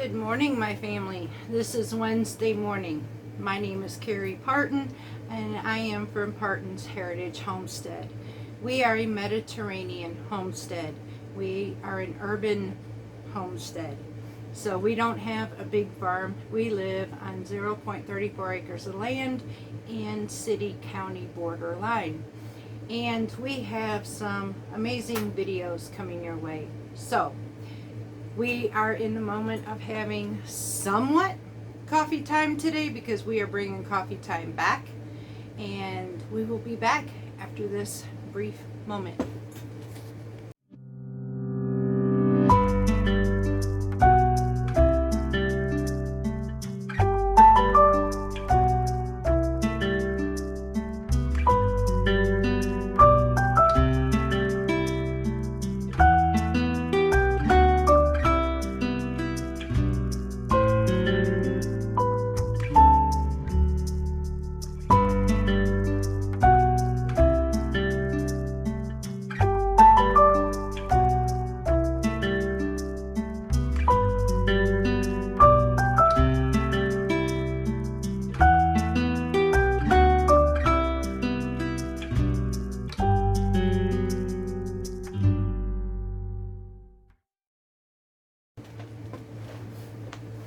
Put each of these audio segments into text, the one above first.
Good morning, my family. This is Wednesday morning. My name is Carrie Parton, and I am from Parton's Heritage Homestead. We are a Mediterranean homestead. We are an urban homestead. So we don't have a big farm. We live on 0.34 acres of land and city-county borderline. And we have some amazing videos coming your way. So we are in the moment of having somewhat coffee time today because we are bringing coffee time back, and we will be back after this brief moment.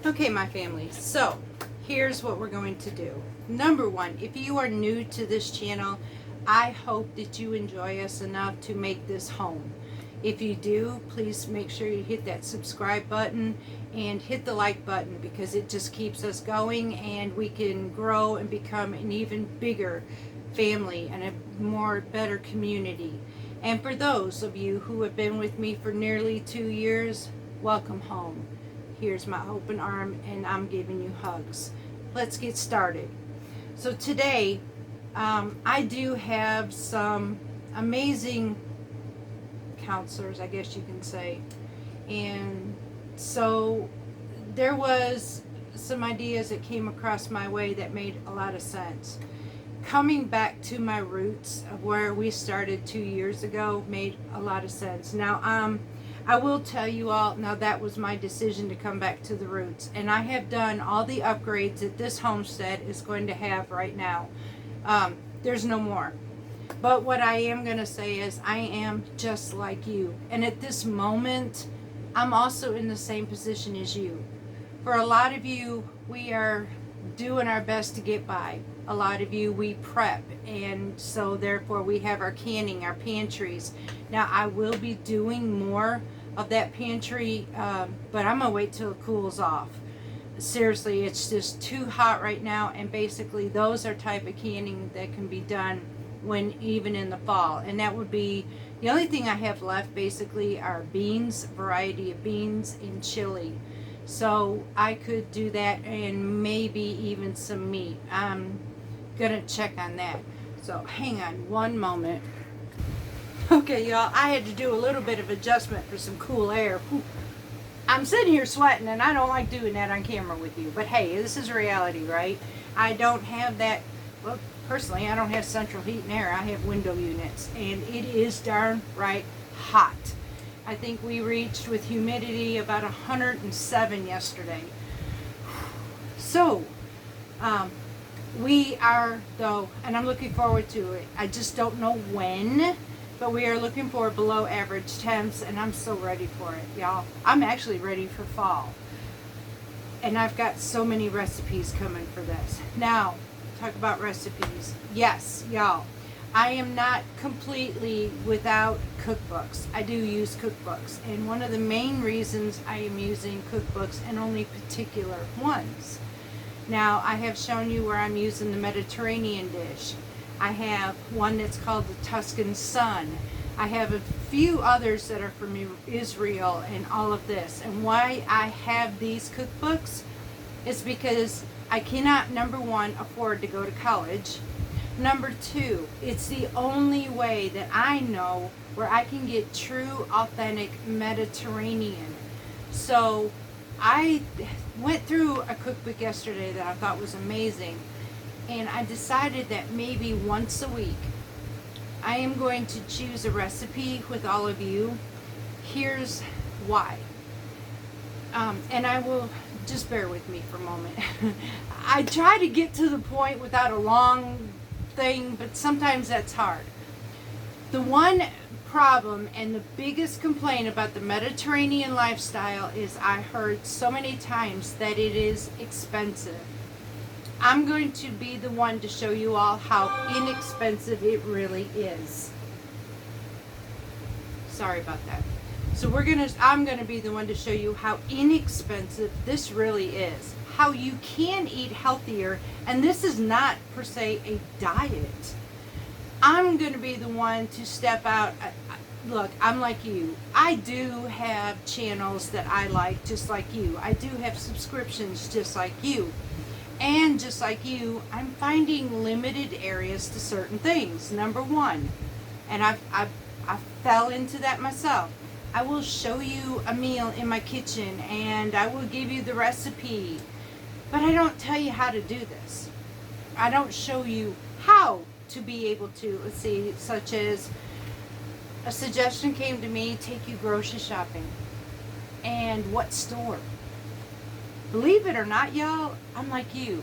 Okay, my family, so here's what we're going to do. Number one, if you are new to this channel, I hope that you enjoy us enough to make this home. If you do, please make sure you hit that subscribe button and hit the like button, because it just keeps us going and we can grow and become an even bigger family and a more better community. And for those of you who have been with me for nearly 2 years, welcome home. Here's my open arm, and I'm giving you hugs. Let's get started. So today, I do have some amazing counselors, I guess you can say. And so there was some ideas that came across my way that made a lot of sense. Coming back to my roots of where we started 2 years ago made a lot of sense. Now, I will tell you all, now that was my decision to come back to the roots. And I have done all the upgrades that this homestead is going to have right now. There's no more. But what I am going to say is I am just like you. And at this moment, I'm also in the same position as you. For a lot of you, we are doing our best to get by. A lot of you, we prep, and so therefore we have our canning, our pantries. Now I will be doing more of that pantry, but I'm gonna wait till it cools off. Seriously, it's just too hot right now, and basically those are type of canning that can be done when even in the fall. And that would be the only thing I have left basically are beans, variety of beans, and chili. So I could do that, and maybe even some meat. I'm gonna check on that. So hang on one moment. Okay, y'all, I had to do a little bit of adjustment for some cool air. Whew. I'm sitting here sweating, and I don't like doing that on camera with you. But hey, this is reality, right? I don't have that, well, personally, I don't have central heat and air. I have window units, and it is darn right hot. I think we reached with humidity about 107 yesterday. So, we are, though, and I'm looking forward to it. I just don't know when, but we are looking for below average temps, and I'm so ready for it, y'all. I'm actually ready for fall. And I've got so many recipes coming for this. Now, talk about recipes. Yes, y'all. I am not completely without cookbooks. I do use cookbooks, and one of the main reasons I am using cookbooks, and only particular ones. Now, I have shown you where I'm using the Mediterranean dish. I have one that's called the Tuscan Sun. I have a few others that are from Israel and all of this. And why I have these cookbooks is because I cannot, number one, afford to go to college. Number two, it's the only way that I know where I can get true, authentic Mediterranean. So I went through a cookbook yesterday that I thought was amazing, and I decided that maybe once a week I am going to choose a recipe with all of you. Here's why. And I will, just bear with me for a moment. I try to get to the point without a long thing, but sometimes that's hard. The one problem and the biggest complaint about the Mediterranean lifestyle is I heard so many times that it is expensive. I'm going to be the one to show you all how inexpensive it really is. Sorry about that. So I'm gonna be the one to show you how inexpensive this really is. How you can eat healthier, and this is not per se a diet. I'm gonna be the one to step out. Look, I'm like you. I do have channels that I like just like you. I do have subscriptions just like you. And just like you, I'm finding limited areas to certain things. Number one, and I fell into that myself. I will show you a meal in my kitchen and I will give you the recipe, but I don't tell you how to do this. I don't show you how to be able to, let's see, such as a suggestion came to me, take you grocery shopping. And what store? Believe it or not, y'all, I'm like you.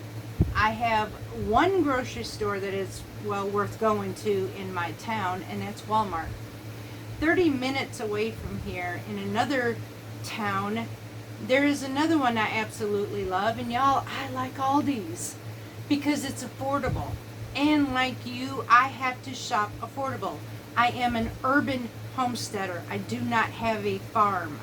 I have one grocery store that is well worth going to in my town, and that's Walmart. 30 minutes away from here in another town, there is another one I absolutely love, and y'all, I like Aldi's because it's affordable. And like you, I have to shop affordable. I am an urban homesteader. I do not have a farm.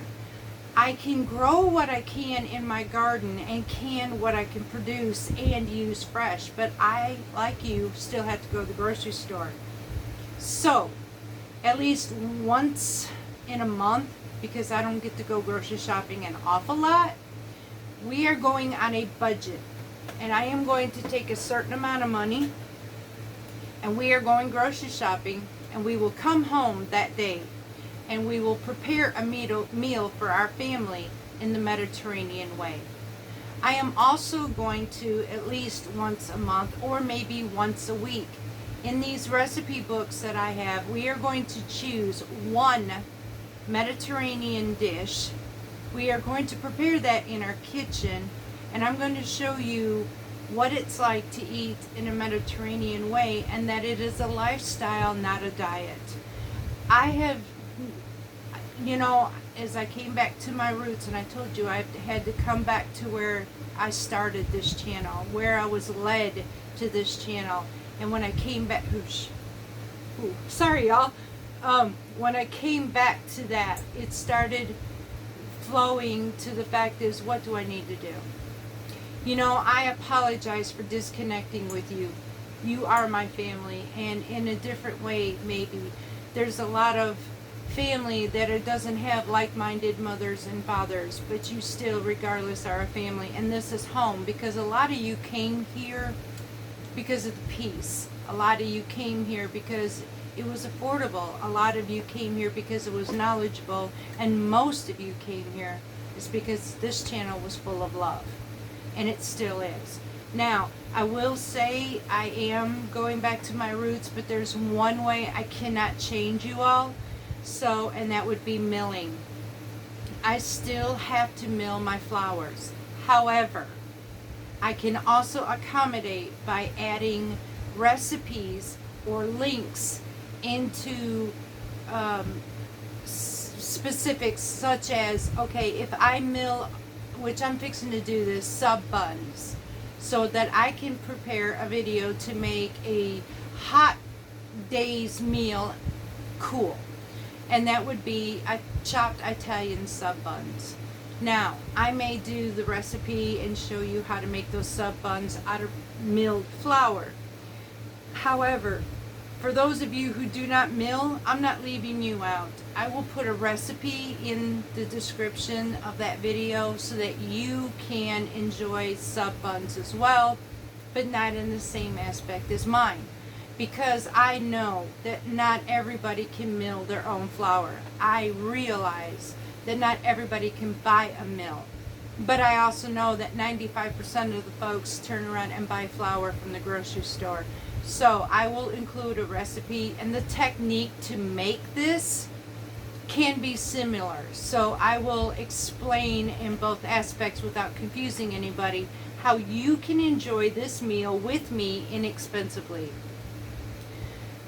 I can grow what I can in my garden and can what I can produce and use fresh, but I, like you, still have to go to the grocery store. So, at least once in a month, because I don't get to go grocery shopping an awful lot, we are going on a budget. And I am going to take a certain amount of money, and we are going grocery shopping, and we will come home that day, and we will prepare a meal for our family in the Mediterranean way. I am also going to, at least once a month, or maybe once a week, in these recipe books that I have, we are going to choose one Mediterranean dish. We are going to prepare that in our kitchen, and I'm going to show you what it's like to eat in a Mediterranean way, and that it is a lifestyle, not a diet. I have, as I came back to my roots, and I told you I had to come back to where I started this channel, where I was led to this channel. And when I came back, sorry y'all, when I came back to that, it started flowing to the fact is, what do I need to do? I apologize for disconnecting with you. You are my family, and in a different way, maybe. There's a lot of family that it doesn't have like-minded mothers and fathers, but you still, regardless, are a family. And this is home, because a lot of you came here because of the peace. A lot of you came here because it was affordable. A lot of you came here because it was knowledgeable. And most of you came here is because this channel was full of love. And it still is. Now, I will say I am going back to my roots, but there's one way I cannot change you all. So, and that would be milling. I still have to mill my flowers. However, I can also accommodate by adding recipes or links into specifics, such as, okay, if I mill, which I'm fixing to do this, sub buns, so that I can prepare a video to make a hot day's meal cool. And that would be chopped Italian sub buns. Now, I may do the recipe and show you how to make those sub buns out of milled flour. However, for those of you who do not mill, I'm not leaving you out. I will put a recipe in the description of that video so that you can enjoy sub buns as well, but not in the same aspect as mine. Because I know that not everybody can mill their own flour. I realize that not everybody can buy a mill. But I also know that 95% of the folks turn around and buy flour from the grocery store. So I will include a recipe and the technique to make this can be similar. So I will explain in both aspects without confusing anybody how you can enjoy this meal with me inexpensively.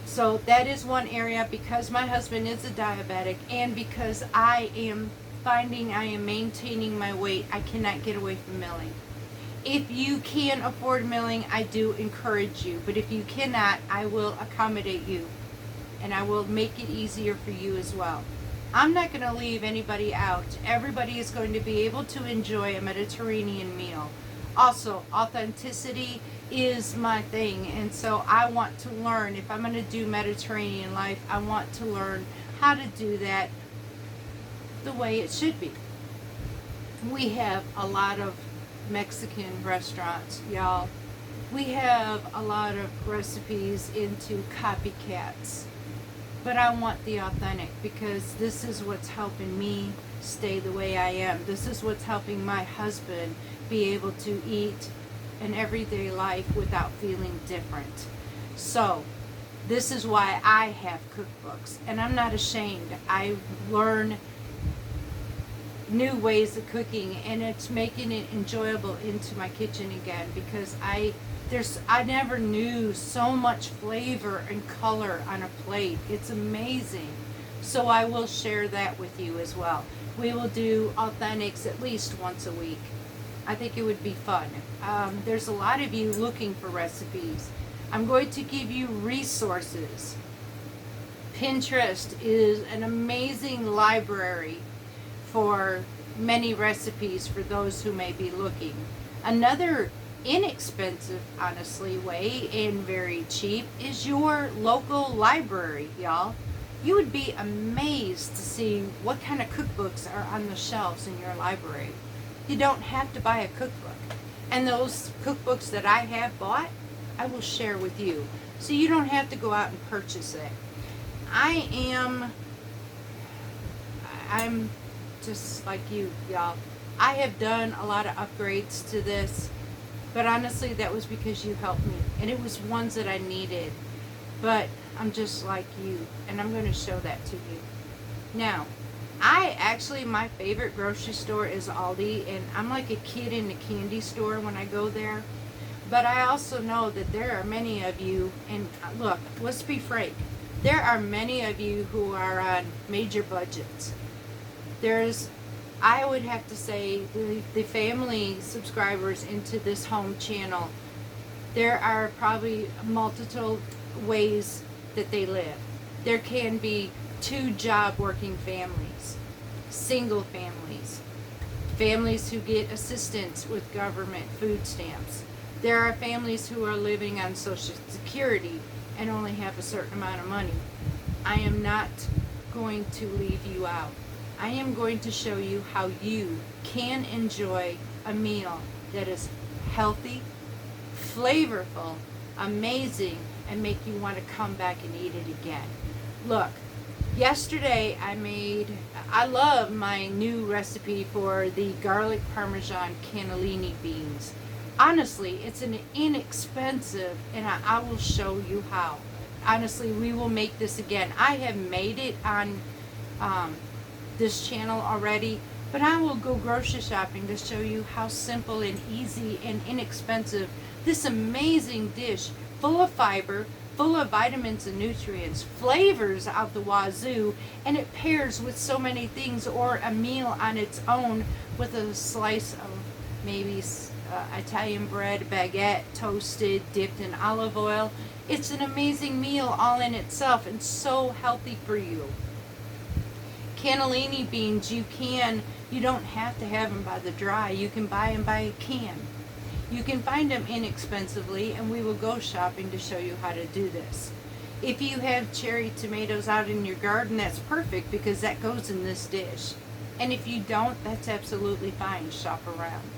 So that is one area, because my husband is a diabetic and because I am finding I am maintaining my weight, I cannot get away from milling. If you can afford milling, I do encourage you, but if you cannot, I will accommodate you and I will make it easier for you as well. I'm not going to leave anybody out. Everybody is going to be able to enjoy a Mediterranean meal. Also, authenticity is my thing, and so I want to learn. If I'm going to do Mediterranean life, I want to learn how to do that the way it should be. We have a lot of Mexican restaurants, y'all. We have a lot of recipes into copycats. But I want the authentic, because this is what's helping me stay the way I am. This is what's helping my husband be able to eat an everyday life without feeling different. So this is why I have cookbooks, and I'm not ashamed. I learn new ways of cooking, and it's making it enjoyable into my kitchen again, because I never knew so much flavor and color on a plate. It's amazing. So I will share that with you as well. We will do authentics at least once a week. I think it would be fun. There's a lot of you looking for recipes. I'm going to give you resources. Pinterest is an amazing library for many recipes for those who may be looking. Another inexpensive, honestly, way, and very cheap, is your local library, y'all. You would be amazed to see what kind of cookbooks are on the shelves in your library. You don't have to buy a cookbook. And those cookbooks that I have bought, I will share with you. So you don't have to go out and purchase it. I'm just like you, y'all. I have done a lot of upgrades to this, but honestly, that was because you helped me, and it was ones that I needed. But I'm just like you, and I'm going to show that to you. Now, my favorite grocery store is Aldi, and I'm like a kid in a candy store when I go there. But I also know that there are many of you, and look, let's be frank, there are many of you who are on major budgets. I would have to say, the family subscribers into this home channel, there are probably multiple ways that they live. There can be 2 job working families, single families, families who get assistance with government food stamps. There are families who are living on Social Security and only have a certain amount of money. I am not going to leave you out. I am going to show you how you can enjoy a meal that is healthy, flavorful, amazing, and make you want to come back and eat it again. Look, yesterday I love my new recipe for the garlic parmesan cannellini beans. Honestly, it's an inexpensive, and I will show you how. Honestly, we will make this again. I have made it on this channel already, but I will go grocery shopping to show you how simple and easy and inexpensive this amazing dish, full of fiber, full of vitamins and nutrients, flavors out the wazoo, and it pairs with so many things, or a meal on its own with a slice of maybe Italian bread, baguette, toasted, dipped in olive oil. It's an amazing meal all in itself, and so healthy for you. Cannellini beans, you don't have to have them by the dry. You can buy them by a can. You can find them inexpensively, and we will go shopping to show you how to do this. If you have cherry tomatoes out in your garden, that's perfect, because that goes in this dish. And if you don't, that's absolutely fine. Shop around.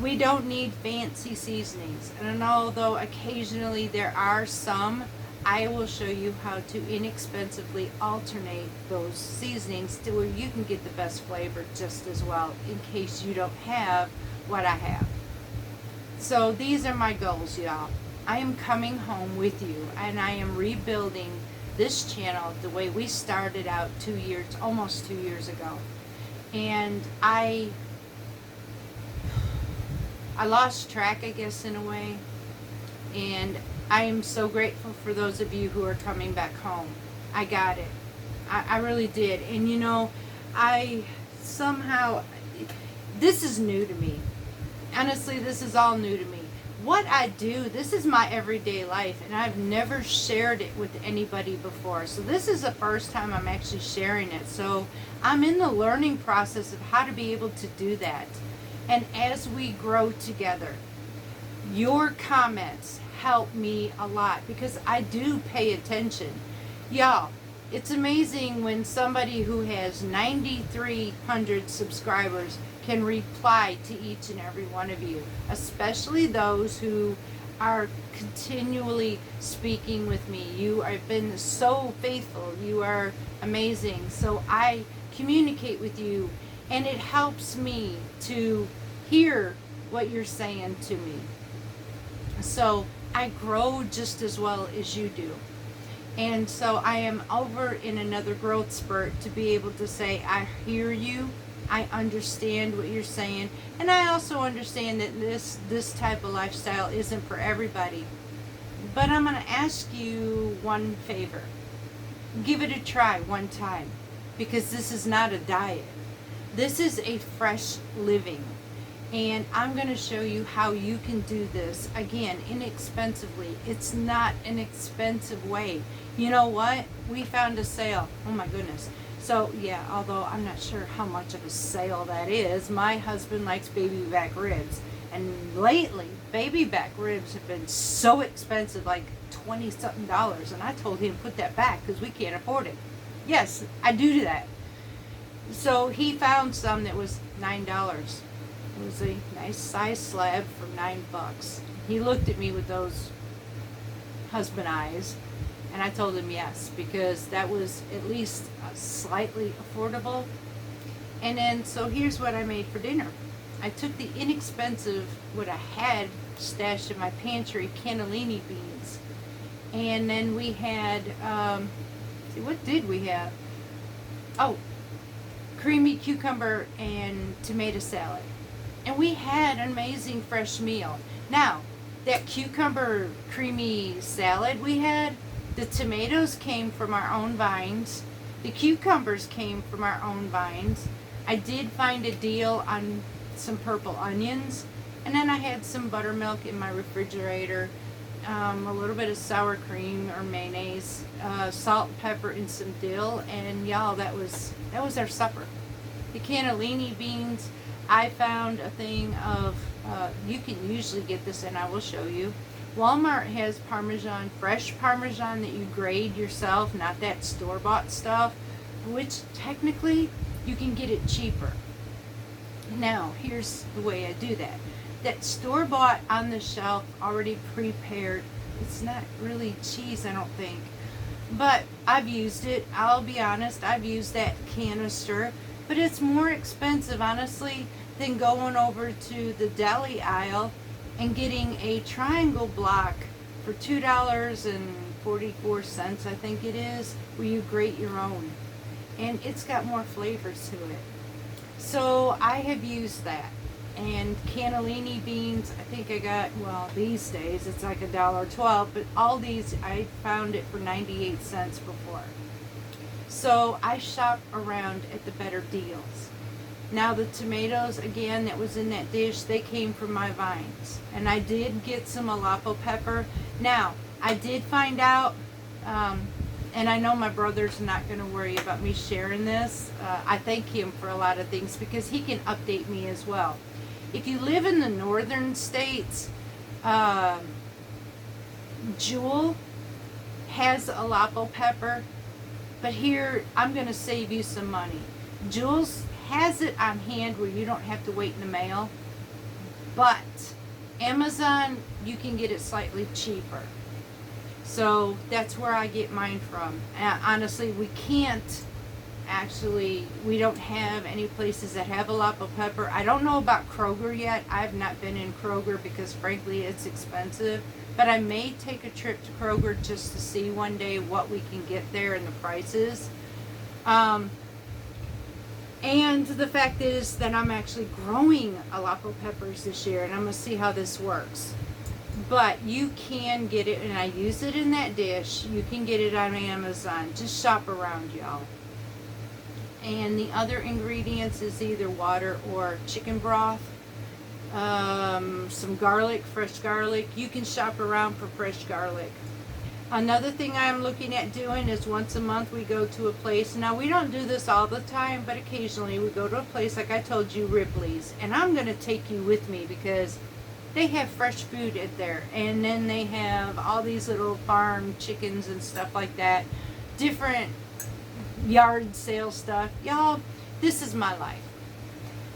We don't need fancy seasonings, and although occasionally there are some, I will show you how to inexpensively alternate those seasonings to where you can get the best flavor just as well, in case you don't have what I have. So these are my goals, y'all. I am coming home with you, and I am rebuilding this channel the way we started out almost 2 years ago. And I lost track, I guess, in a way. And I am so grateful for those of you who are coming back home. I got it. I really did. And you know, I somehow, this is new to me. Honestly, this is all new to me. What I do, this is my everyday life, and I've never shared it with anybody before. So this is the first time I'm actually sharing it. So I'm in the learning process of how to be able to do that. And as we grow together, your comments help me a lot because I do pay attention. Y'all, it's amazing when somebody who has 9,300 subscribers can reply to each and every one of you, especially those who are continually speaking with me. You have been so faithful. You are amazing. So I communicate with you, and it helps me to hear what you're saying to me. So I grow just as well as you do. And so I am over in another growth spurt to be able to say, I hear you. I understand what you're saying, and I also understand that this type of lifestyle isn't for everybody. But I'm going to ask you one favor. Give it a try one time, because this is not a diet. This is a fresh living. And I'm going to show you how you can do this, again, inexpensively. It's not an expensive way. You know what? We found a sale. Oh my goodness. So, yeah, although I'm not sure how much of a sale that is, my husband likes baby back ribs. And lately, baby back ribs have been so expensive, like $20-something. And I told him, put that back because we can't afford it. Yes, I do that. So he found some that was $9. It was a nice size slab for $9. He looked at me with those husband eyes. And I told him yes, because that was at least slightly affordable. And then, so here's what I made for dinner. I took the inexpensive, what I had stashed in my pantry, cannellini beans. And then we had, what did we have? Oh, creamy cucumber and tomato salad. And we had an amazing fresh meal. Now, that cucumber creamy salad we had, the tomatoes came from our own vines. The cucumbers came from our own vines. I did find a deal on some purple onions. And then I had some buttermilk in my refrigerator, a little bit of sour cream or mayonnaise, salt, pepper, and some dill. And y'all, that was our supper. The cannellini beans, I found a thing of, you can usually get this, and I will show you. Walmart has Parmesan, fresh Parmesan that you grade yourself, not that store-bought stuff, which technically you can get it cheaper. Now, here's the way I do that. That store-bought on the shelf, already prepared, it's not really cheese, I don't think. But I've used it, I'll be honest, I've used that canister, but it's more expensive, honestly, than going over to the deli aisle and getting a triangle block for $2.44, I think it is, where you grate your own. And it's got more flavors to it. So I have used that. And cannellini beans, I think I got, well, these days it's like $1.12, but all these I found it for 98 cents before. So I shop around at the better deals. Now the tomatoes, again, that was in that dish, they came from my vines. And I did get some alot pepper. Now, I did find out, and I know my brother's not going to worry about me sharing this. I thank him for a lot of things because he can update me as well. If you live in the northern states, Jewel has alot pepper. But here, I'm going to save you some money. Jewel's has it on hand where you don't have to wait in the mail, but Amazon, you can get it slightly cheaper. So that's where I get mine from. Honestly, we don't have any places that have alot pepper. I don't know about Kroger yet. I've not been in Kroger because frankly it's expensive. but I may take a trip to Kroger just to see one day what we can get there and the prices. And the fact is that I'm actually growing alot peppers this year, and I'm going to see how this works. But you can get it, and I use it in that dish. You can get it on Amazon. Just shop around, y'all. And the other ingredients is either water or chicken broth. Some garlic, fresh garlic. You can shop around for fresh garlic. Another thing I'm looking at doing is once a month we go to a place. Now we don't do this all the time, but occasionally we go to a place like I told you, Ripley's. And I'm going to take you with me because they have fresh food in there. And then they have all these little farm chickens and stuff like that. Different yard sale stuff. Y'all, this is my life.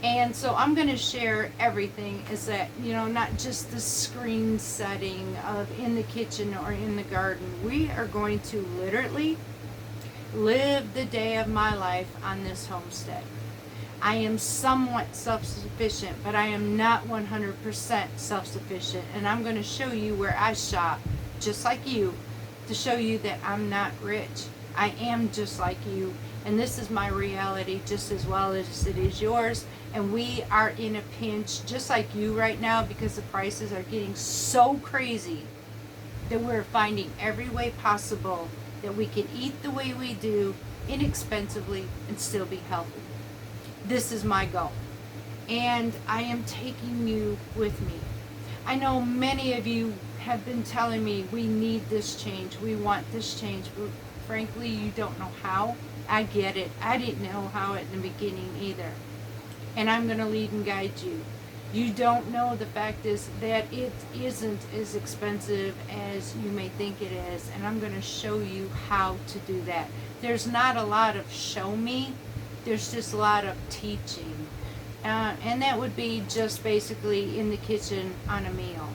And so I'm going to share everything, is that, you know, not just the screen setting of in the kitchen or in the garden. We are going to literally live the day of my life on this homestead. I am somewhat self-sufficient, but I am not 100% self-sufficient. And I'm going to show you where I shop, just like you, to show you that I'm not rich. I am just like you. And this is my reality just as well as it is yours. And we are in a pinch just like you right now because the prices are getting so crazy that we're finding every way possible that we can eat the way we do inexpensively and still be healthy. This is my goal. And I am taking you with me. I know many of you have been telling me we need this change. We want this change. But frankly, you don't know how. I get it. I didn't know how at the beginning either. And I'm going to lead and guide you. You don't know, the fact is that it isn't as expensive as you may think it is. And I'm going to show you how to do that. There's not a lot of show me. There's just a lot of teaching. And that would be just basically in the kitchen on a meal.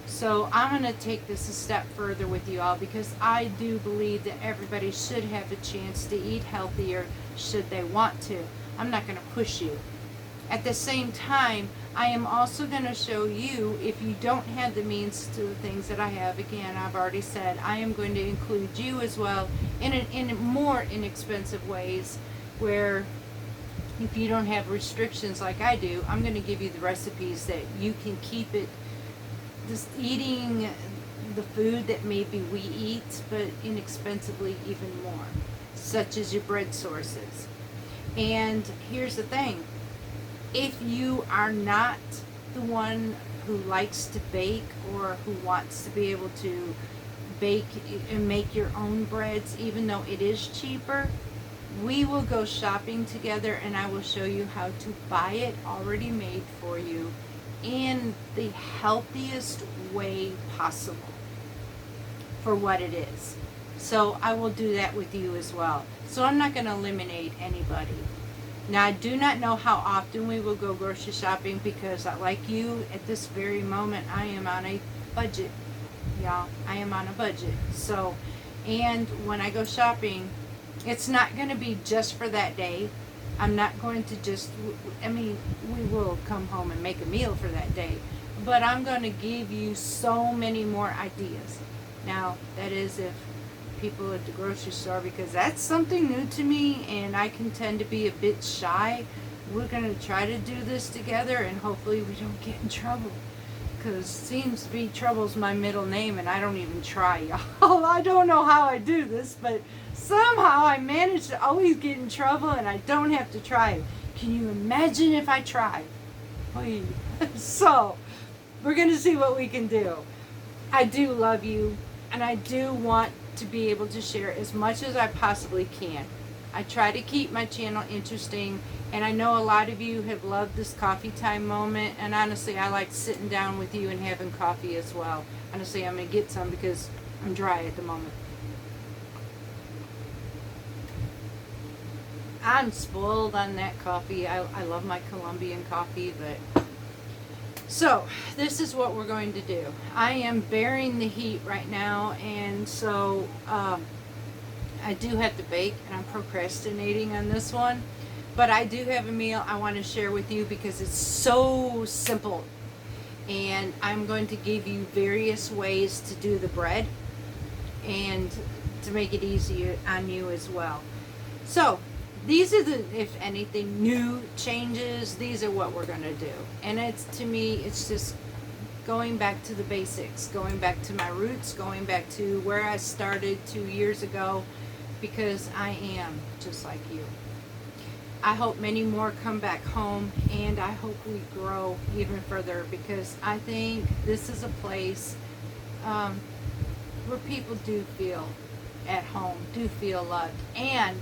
So I'm going to take this a step further with you all because I do believe that everybody should have a chance to eat healthier should they want to. I'm not going to push you. At the same time, I am also going to show you, if you don't have the means to the things that I have, again, I've already said, I am going to include you as well in more inexpensive ways where if you don't have restrictions like I do, I'm going to give you the recipes that you can keep it just eating the food that maybe we eat, but inexpensively even more, such as your bread sources. And here's the thing. If you are not the one who likes to bake or who wants to be able to bake and make your own breads, even though it is cheaper, we will go shopping together and I will show you how to buy it already made for you in the healthiest way possible for what it is. So I will do that with you as well. So I'm not going to eliminate anybody. Now, I do not know how often we will go grocery shopping because, like you, at this very moment, I am on a budget. Y'all, I am on a budget. So, and when I go shopping, it's not going to be just for that day. I'm not going to just, I mean, we will come home and make a meal for that day. But I'm going to give you so many more ideas. Now, that is if people at the grocery store, because that's something new to me and I can tend to be a bit shy. We're going to try to do this together and hopefully we don't get in trouble, because seems to be trouble's my middle name and I don't even try, y'all. I don't know how I do this, but somehow I manage to always get in trouble and I don't have to try. Can you imagine if I tried? Please. So we're going to see what we can do. I do love you and I do want to be able to share as much as I possibly can. I try to keep my channel interesting, and I know a lot of you have loved this coffee time moment, and honestly I like sitting down with you and having coffee as well. Honestly, I'm going to get some because I'm dry at the moment. I'm spoiled on that coffee. I love my Colombian coffee, but so this is what we're going to do. I am bearing the heat right now, and so I do have to bake, and I'm procrastinating on this one. But I do have a meal I want to share with you because it's so simple. and I'm going to give you various ways to do the bread and to make it easier on you as well. So these are the, if anything, new changes. These are what we're going to do. And it's, to me, it's just going back to the basics, going back to my roots, going back to where I started 2 years ago, because I am just like you. I hope many more come back home, and I hope we grow even further, because I think this is a place where people do feel at home, do feel loved. And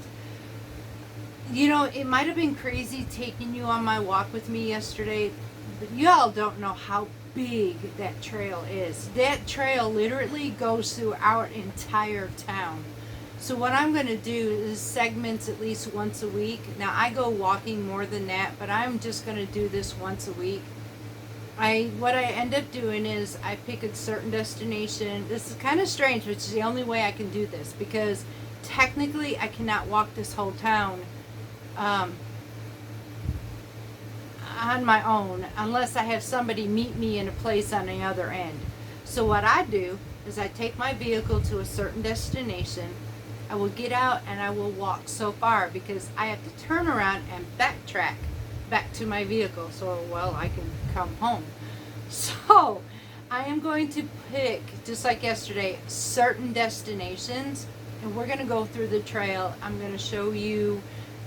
you know, it might have been crazy taking you on my walk with me yesterday, but y'all don't know how big that trail is. That trail literally goes through our entire town. So what I'm going to do is segments at least once a week. Now I go walking more than that, but I'm just going to do this once a week. What I end up doing is I pick a certain destination. This is kind of strange, which is the only way I can do this, because technically I cannot walk this whole town on my own unless I have somebody meet me in a place on the other end. So what I do is I take my vehicle to a certain destination. I will get out and I will walk so far, because I have to turn around and backtrack back to my vehicle so, well, I can come home. So I am going to pick, just like yesterday, certain destinations, and we're going to go through the trail. I'm going to show you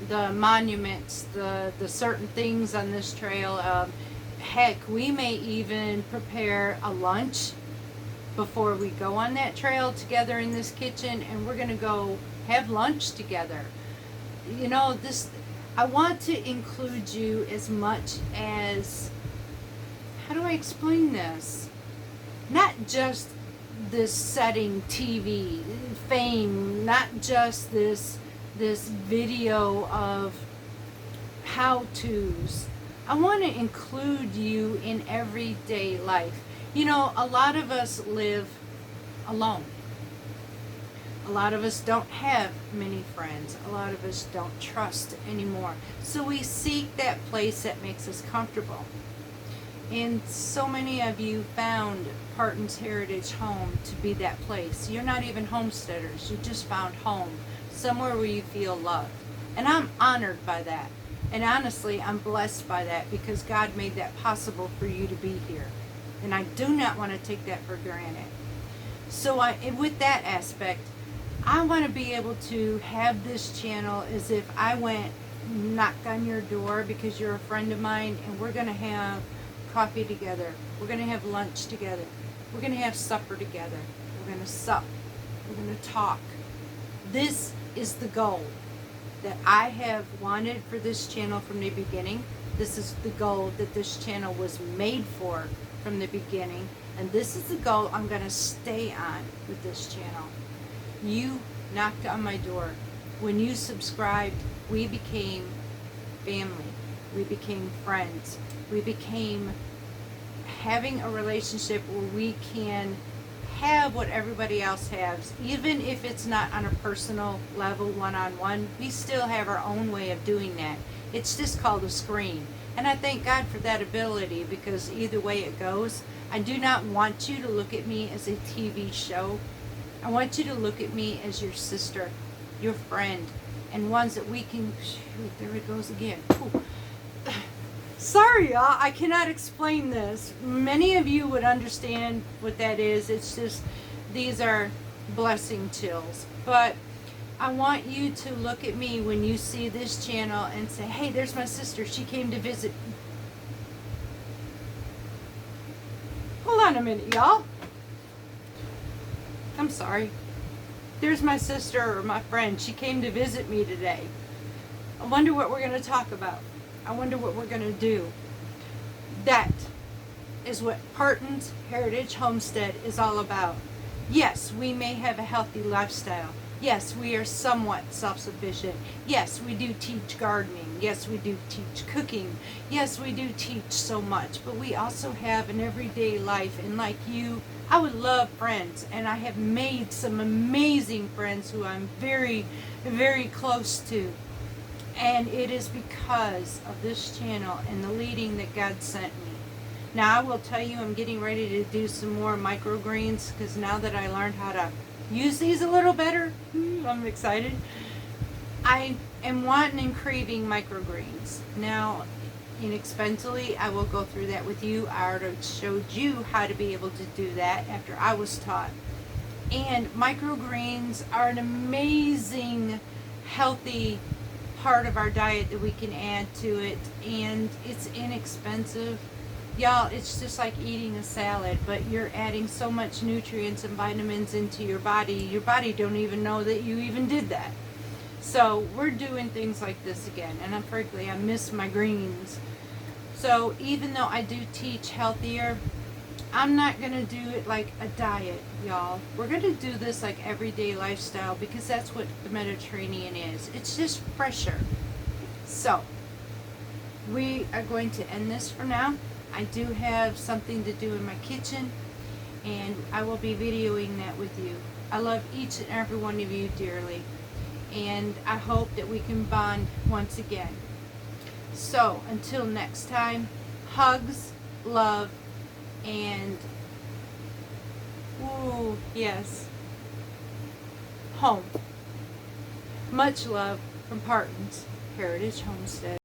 the monuments, the certain things on this trail. Heck, we may even prepare a lunch before we go on that trail together in this kitchen, and we're going to go have lunch together. You know, this, I want to include you as much as, how do I explain this? Not just this setting TV fame, not just this video of how-tos. I want to include you in everyday life. You know, a lot of us live alone. A lot of us don't have many friends. A lot of us don't trust anymore. So we seek that place that makes us comfortable. And so many of you found Parton's Heritage Home to be that place. You're not even homesteaders. You just found home, somewhere where you feel loved. And I'm honored by that. And honestly, I'm blessed by that, because God made that possible for you to be here. And I do not want to take that for granted. So with that aspect, I want to be able to have this channel as if I went, knocked on your door because you're a friend of mine, and we're going to have coffee together. We're going to have lunch together. We're going to have supper together. We're going to sup. We're going to talk. This is the goal that I have wanted for this channel from the beginning. This is the goal that this channel was made for from the beginning. And this is the goal I'm going to stay on with this channel. You knocked on my door. When you subscribed, we became family. We became friends. We became having a relationship where we can have what everybody else has. Even if it's not on a personal level, one-on-one, we still have our own way of doing that. It's just called a screen. And I thank God for that ability, because either way it goes, I do not want you to look at me as a TV show. I want you to look at me as your sister, your friend, and ones that we can, shoot, there it goes again. Ooh. Sorry, y'all, I cannot explain this. Many of you would understand what that is. It's just, these are blessing chills. But I want you to look at me when you see this channel and say, hey, there's my sister. She came to visit. Hold on a minute, y'all. I'm sorry. There's my sister or my friend. She came to visit me today. I wonder what we're going to talk about. I wonder what we're going to do. That is what Parton's Heritage Homestead is all about. Yes, we may have a healthy lifestyle. Yes, we are somewhat self-sufficient. Yes, we do teach gardening. Yes, we do teach cooking. Yes, we do teach so much. But we also have an everyday life. And like you, I would love friends. And I have made some amazing friends who I'm very, very close to. And it is because of this channel and the leading that God sent me. Now I will tell you, I'm getting ready to do some more microgreens because now that I learned how to use these a little better, I'm excited. I am wanting and craving microgreens. Now, inexpensively, I will go through that with you. I already showed you how to be able to do that after I was taught. And microgreens are an amazing, healthy part of our diet that we can add to it, and it's inexpensive. Y'all, it's just like eating a salad, but you're adding so much nutrients and vitamins into your body don't even know that you even did that. So we're doing things like this again, and frankly, I miss my greens. So even though I do teach healthier, I'm not going to do it like a diet, y'all. We're going to do this like everyday lifestyle because that's what the Mediterranean is. It's just fresher. So we are going to end this for now. I do have something to do in my kitchen, and I will be videoing that with you. I love each and every one of you dearly, and I hope that we can bond once again. So until next time, hugs, love, and ooh, yes, home. Much love from Parton's Heritage Homestead.